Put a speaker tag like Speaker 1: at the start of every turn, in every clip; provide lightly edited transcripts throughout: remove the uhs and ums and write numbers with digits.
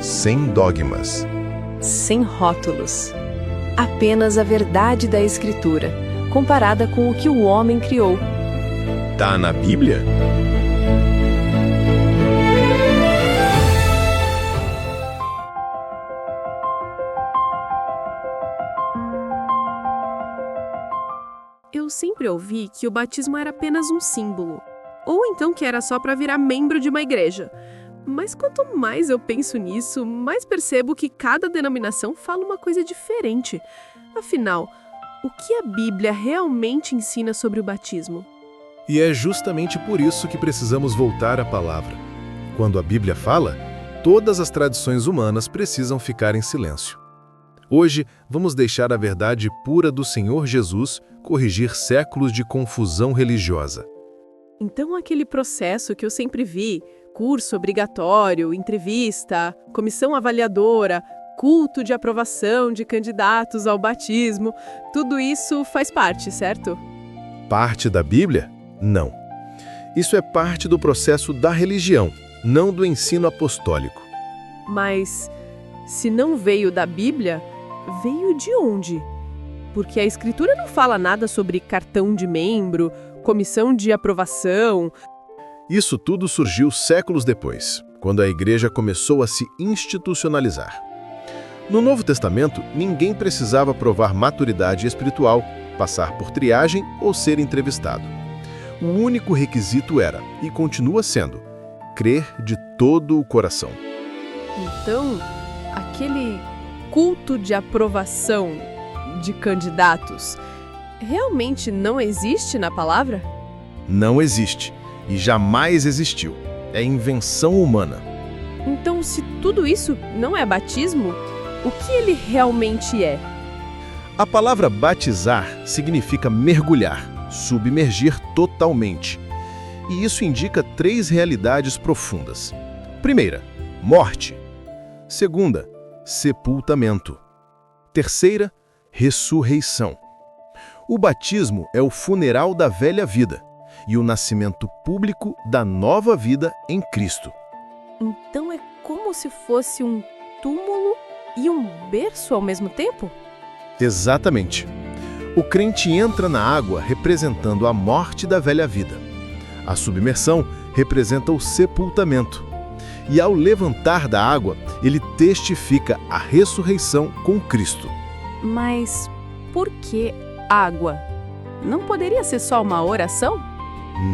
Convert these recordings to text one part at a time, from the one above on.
Speaker 1: sem dogmas.
Speaker 2: Sem rótulos. Apenas a verdade da Escritura, comparada com o que o homem criou.
Speaker 1: Tá na Bíblia?
Speaker 3: Eu sempre ouvi que o batismo era apenas um símbolo, ou então que era só para virar membro de uma igreja. Mas quanto mais eu penso nisso, mais percebo que cada denominação fala uma coisa diferente. Afinal, o que a Bíblia realmente ensina sobre o batismo?
Speaker 4: E é justamente por isso que precisamos voltar à palavra. Quando a Bíblia fala, todas as tradições humanas precisam ficar em silêncio. Hoje, vamos deixar a verdade pura do Senhor Jesus corrigir séculos de confusão religiosa.
Speaker 3: Então aquele processo que eu sempre vi, curso obrigatório, entrevista, comissão avaliadora, culto de aprovação de candidatos ao batismo, tudo isso faz parte, certo?
Speaker 4: Parte da Bíblia? Não. Isso é parte do processo da religião, não do ensino apostólico.
Speaker 3: Mas, se não veio da Bíblia, veio de onde? Porque a Escritura não fala nada sobre cartão de membro, comissão de aprovação.
Speaker 4: Isso tudo surgiu séculos depois, quando a igreja começou a se institucionalizar. No Novo Testamento, ninguém precisava provar maturidade espiritual, passar por triagem ou ser entrevistado. O único requisito era, e continua sendo, crer de todo o coração.
Speaker 3: Então, aquele culto de aprovação de candidatos realmente não existe na palavra?
Speaker 4: Não existe, e jamais existiu. É invenção humana.
Speaker 3: Então, se tudo isso não é batismo, o que ele realmente é?
Speaker 4: A palavra batizar significa mergulhar, submergir totalmente. E isso indica 3 realidades profundas. Primeira, morte. Segunda, sepultamento. Terceira, ressurreição. O batismo é o funeral da velha vida e o nascimento público da nova vida em Cristo.
Speaker 3: Então é como se fosse um túmulo e um berço ao mesmo tempo?
Speaker 4: Exatamente. O crente entra na água representando a morte da velha vida. A submersão representa o sepultamento. E ao levantar da água, ele testifica a ressurreição com Cristo.
Speaker 3: Mas por que água? Não poderia ser só uma oração?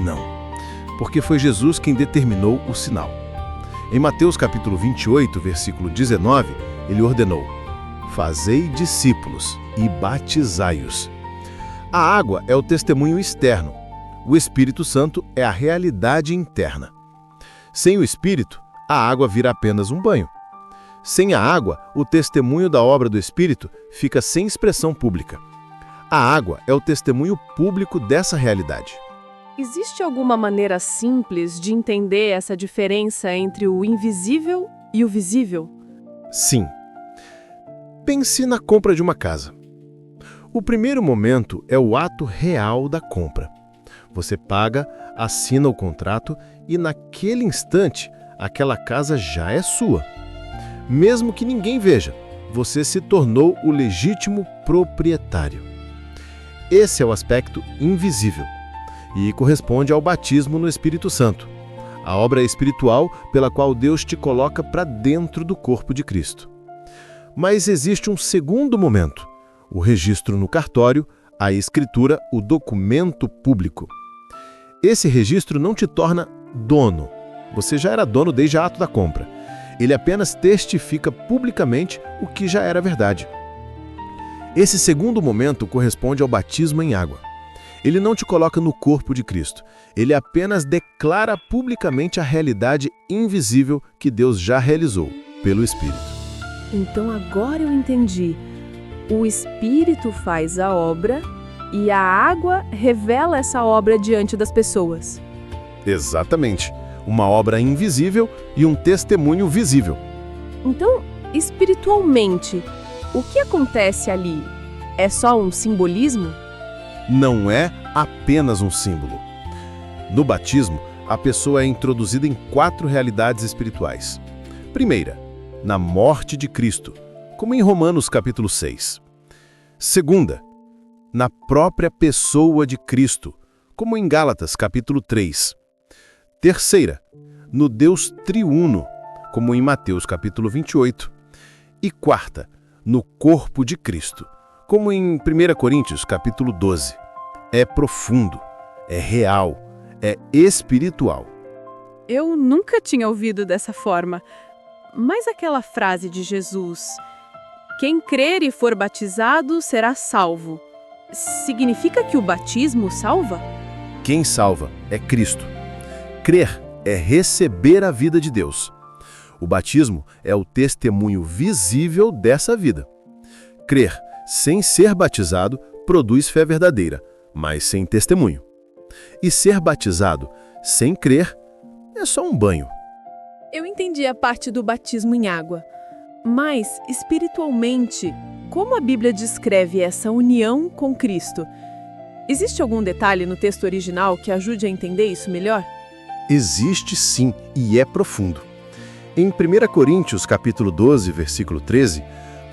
Speaker 4: Não, porque foi Jesus quem determinou o sinal. Em Mateus capítulo 28, versículo 19, ele ordenou: "Fazei discípulos e batizai-os". A água é o testemunho externo. O Espírito Santo é a realidade interna. Sem o Espírito, a água vira apenas um banho. Sem a água, o testemunho da obra do Espírito fica sem expressão pública. A água é o testemunho público dessa realidade.
Speaker 3: Existe alguma maneira simples de entender essa diferença entre o invisível e o visível?
Speaker 4: Sim. Pense na compra de uma casa. O primeiro momento é o ato real da compra. Você paga, assina o contrato e naquele instante, aquela casa já é sua. Mesmo que ninguém veja, você se tornou o legítimo proprietário. Esse é o aspecto invisível e corresponde ao batismo no Espírito Santo, a obra espiritual pela qual Deus te coloca para dentro do corpo de Cristo. Mas existe um segundo momento, o registro no cartório, a escritura, o documento público. Esse registro não te torna dono. Você já era dono desde o ato da compra. Ele apenas testifica publicamente o que já era verdade. Esse segundo momento corresponde ao batismo em água. Ele não te coloca no corpo de Cristo. Ele apenas declara publicamente a realidade invisível que Deus já realizou pelo Espírito.
Speaker 3: Então agora eu entendi. O Espírito faz a obra e a água revela essa obra diante das pessoas.
Speaker 4: Exatamente. Uma obra invisível e um testemunho visível.
Speaker 3: Então, espiritualmente, o que acontece ali? É só um simbolismo?
Speaker 4: Não é apenas um símbolo. No batismo, a pessoa é introduzida em 4 realidades espirituais. Primeira, na morte de Cristo, como em Romanos capítulo 6. Segunda, na própria pessoa de Cristo, como em Gálatas capítulo 3. Terceira, no Deus triuno, como em Mateus capítulo 28. E quarta, no corpo de Cristo, como em 1 Coríntios capítulo 12. É profundo, é real, é espiritual.
Speaker 3: Eu nunca tinha ouvido dessa forma. Mas aquela frase de Jesus, quem crer e for batizado será salvo, significa que o batismo salva?
Speaker 4: Quem salva é Cristo. Crer é receber a vida de Deus. O batismo é o testemunho visível dessa vida. Crer sem ser batizado produz fé verdadeira, mas sem testemunho. E ser batizado sem crer é só um banho.
Speaker 3: Eu entendi a parte do batismo em água, mas espiritualmente, como a Bíblia descreve essa união com Cristo? Existe algum detalhe no texto original que ajude a entender isso melhor?
Speaker 4: Existe sim, e é profundo. Em 1 Coríntios capítulo 12, versículo 13,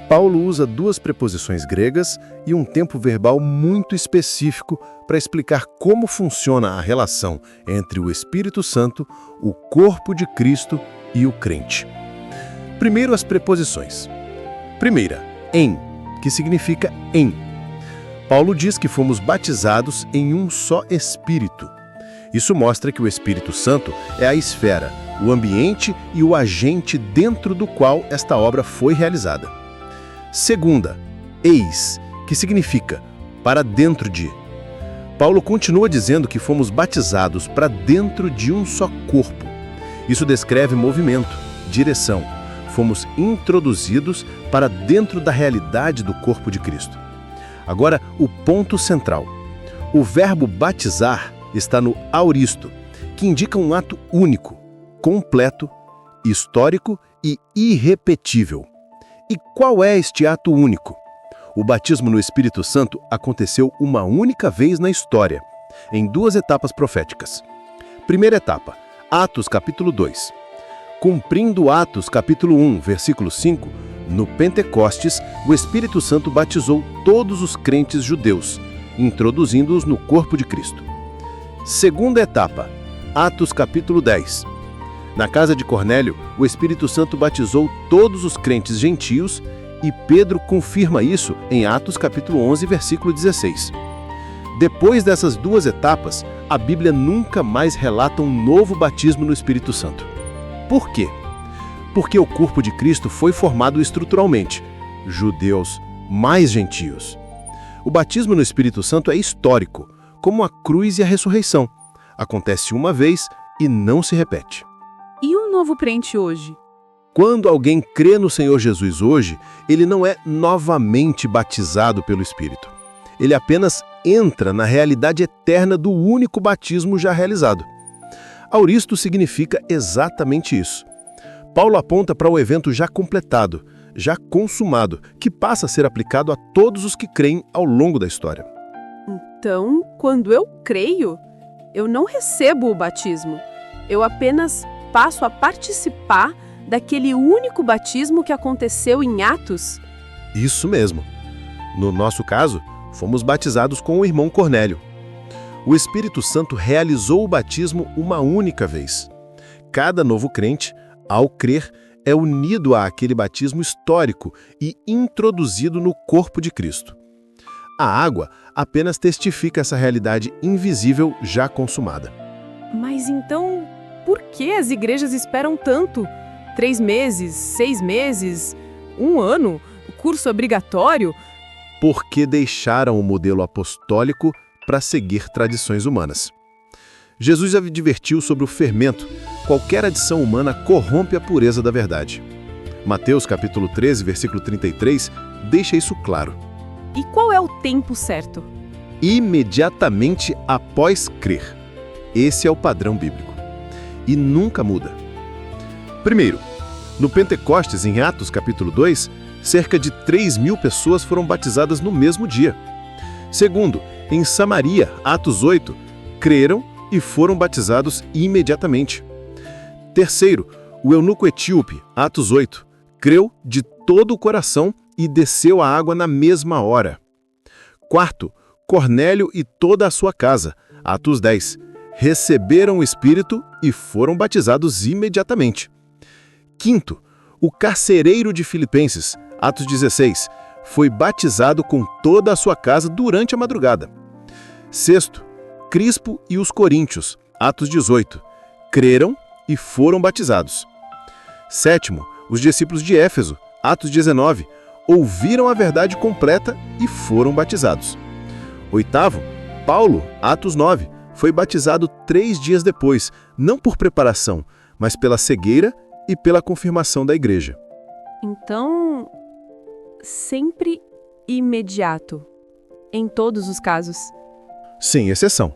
Speaker 4: Paulo usa duas preposições gregas e um tempo verbal muito específico para explicar como funciona a relação entre o Espírito Santo, o corpo de Cristo e o crente. Primeiro, as preposições. Primeira, em, que significa em. Paulo diz que fomos batizados em um só Espírito. Isso mostra que o Espírito Santo é a esfera, o ambiente e o agente dentro do qual esta obra foi realizada. Segunda, eis, que significa para dentro de. Paulo continua dizendo que fomos batizados para dentro de um só corpo. Isso descreve movimento, direção. Fomos introduzidos para dentro da realidade do corpo de Cristo. Agora, o ponto central. O verbo batizar está no auristo, que indica um ato único, completo, histórico e irrepetível. E qual é este ato único? O batismo no Espírito Santo aconteceu uma única vez na história, em duas etapas proféticas. Primeira etapa, Atos capítulo 2. Cumprindo Atos capítulo 1, versículo 5, no Pentecostes, o Espírito Santo batizou todos os crentes judeus, introduzindo-os no corpo de Cristo. Segunda etapa, Atos capítulo 10. Na casa de Cornélio, o Espírito Santo batizou todos os crentes gentios e Pedro confirma isso em Atos capítulo 11, versículo 16. Depois dessas duas etapas, a Bíblia nunca mais relata um novo batismo no Espírito Santo. Por quê? Porque o corpo de Cristo foi formado estruturalmente, judeus mais gentios. O batismo no Espírito Santo é histórico, como a cruz e a ressurreição. Acontece uma vez e não se repete.
Speaker 3: E um novo crente hoje?
Speaker 4: Quando alguém crê no Senhor Jesus hoje, ele não é novamente batizado pelo Espírito. Ele apenas entra na realidade eterna do único batismo já realizado. Auristo significa exatamente isso. Paulo aponta para o evento já completado, já consumado, que passa a ser aplicado a todos os que creem ao longo da história.
Speaker 3: Então, quando eu creio, eu não recebo o batismo. Eu apenas passo a participar daquele único batismo que aconteceu em Atos?
Speaker 4: Isso mesmo. No nosso caso, fomos batizados com o irmão Cornélio. O Espírito Santo realizou o batismo uma única vez. Cada novo crente, ao crer, é unido àquele batismo histórico e introduzido no corpo de Cristo. A água apenas testifica essa realidade invisível já consumada.
Speaker 3: Mas então, por que as igrejas esperam tanto? 3 meses, 6 meses, 1 ano, curso obrigatório?
Speaker 4: Porque deixaram o modelo apostólico para seguir tradições humanas. Jesus advertiu sobre o fermento. Qualquer adição humana corrompe a pureza da verdade. Mateus capítulo 13, versículo 33, deixa isso claro.
Speaker 3: E qual é o tempo certo?
Speaker 4: Imediatamente após crer. Esse é o padrão bíblico. E nunca muda. Primeiro, no Pentecostes, em Atos capítulo 2, cerca de 3.000 pessoas foram batizadas no mesmo dia. Segundo, em Samaria, Atos 8, creram e foram batizados imediatamente. Terceiro, o eunuco etíope, Atos 8, creu de todo o coração e desceu a água na mesma hora. Quarto, Cornélio e toda a sua casa, Atos 10, receberam o Espírito e foram batizados imediatamente. Quinto, o carcereiro de Filipenses, Atos 16, foi batizado com toda a sua casa durante a madrugada. Sexto, Crispo e os coríntios, Atos 18, creram e foram batizados. Sétimo, os discípulos de Éfeso, Atos 19, ouviram a verdade completa e foram batizados. Oitavo, Paulo, Atos 9, foi batizado 3 dias depois, não por preparação, mas pela cegueira e pela confirmação da igreja.
Speaker 2: Então, sempre imediato, em todos os casos.
Speaker 4: Sem exceção.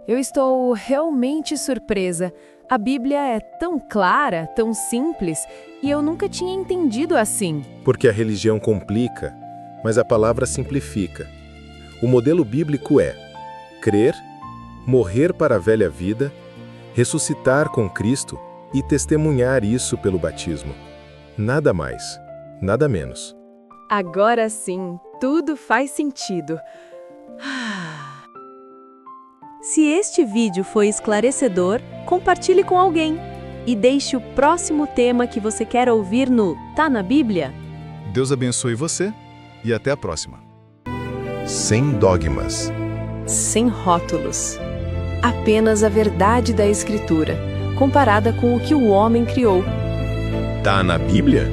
Speaker 2: Eu estou realmente surpresa. A Bíblia é tão clara, tão simples, e eu nunca tinha entendido assim.
Speaker 1: Porque a religião complica, mas a palavra simplifica. O modelo bíblico é crer, morrer para a velha vida, ressuscitar com Cristo e testemunhar isso pelo batismo. Nada mais, nada menos.
Speaker 2: Agora sim, tudo faz sentido.
Speaker 5: Se este vídeo foi esclarecedor, compartilhe com alguém e deixe o próximo tema que você quer ouvir no Tá na Bíblia?
Speaker 6: Deus abençoe você e até a próxima.
Speaker 1: Sem dogmas.
Speaker 2: Sem rótulos. Apenas a verdade da Escritura, comparada com o que o homem criou.
Speaker 1: Tá na Bíblia?